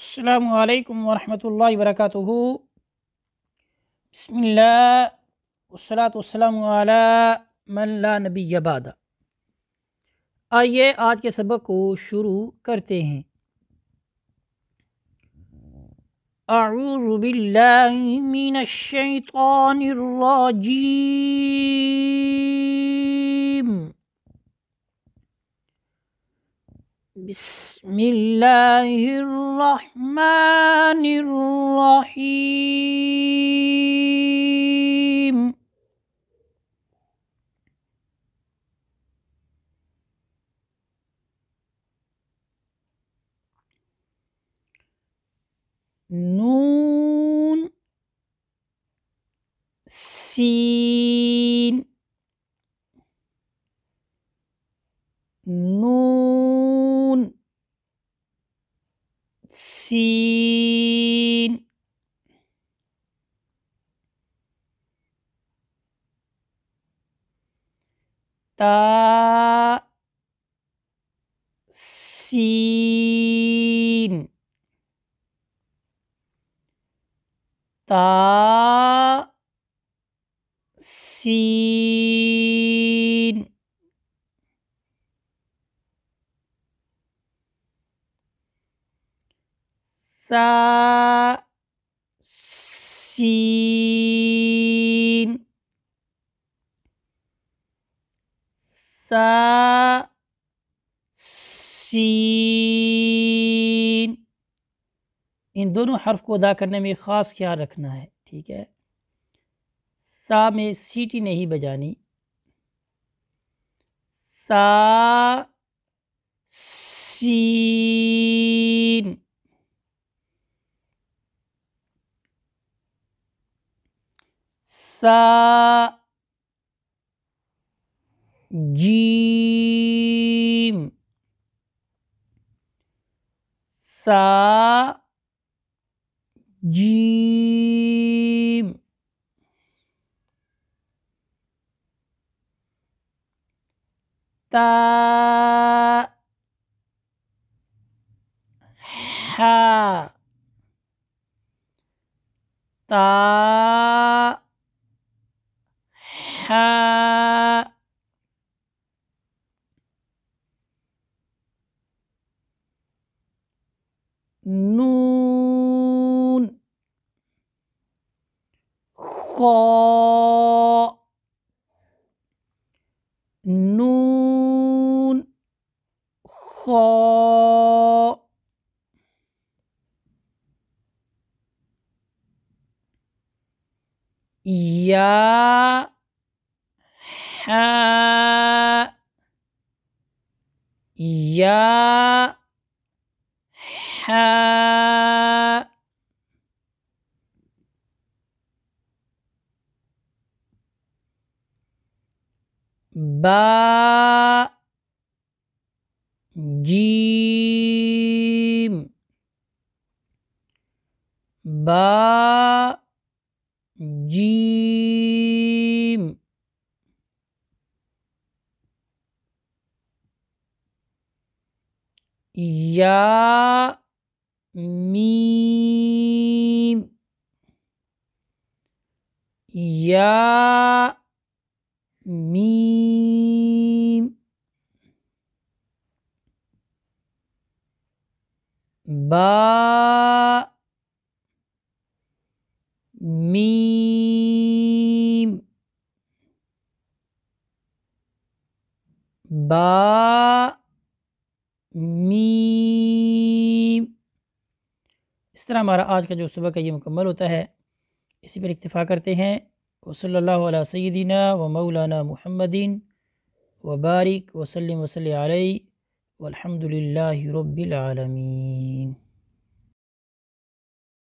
अस्सलामु अलैकुम वरहमतुल्लाहि वबरकातुहू। बिस्मिल्लाह वस्सलातु वस्सलामु अला मन ला नबिय्य बाद। आइए आज के सबक को शुरू करते हैं। अऊज़ु बिल्लाहि मिनश शैतानिर रजीम। बिस्मिल्लाहिर्रहमानिर्रहीम। नून सीन नून सीन ता सीन ता सीन सा सीन सा सीन। इन दोनों हर्फ को अदा करने में ख़ास ख्याल रखना है, ठीक है। सा में सीटी नहीं बजानी। सा सीन सा जीम सा जीम ता हा ता हा नून खौ नून खौ या हा या हा बा जीम बा जीम या मीम या मीम बा मीम बा मीम। इस तरह हमारा आज का जो सबक है ये मुकम्मल होता है। इसी पर इक्तिफ़ा करते हैं। वसल्लल्लाहु अला सय्यिदिना व मौलाना मुहम्मदिन व बारिक वसल्लिम वसल्लि अलैहि वल्हम्दुलिल्लाहि रब्बिल आलमीन।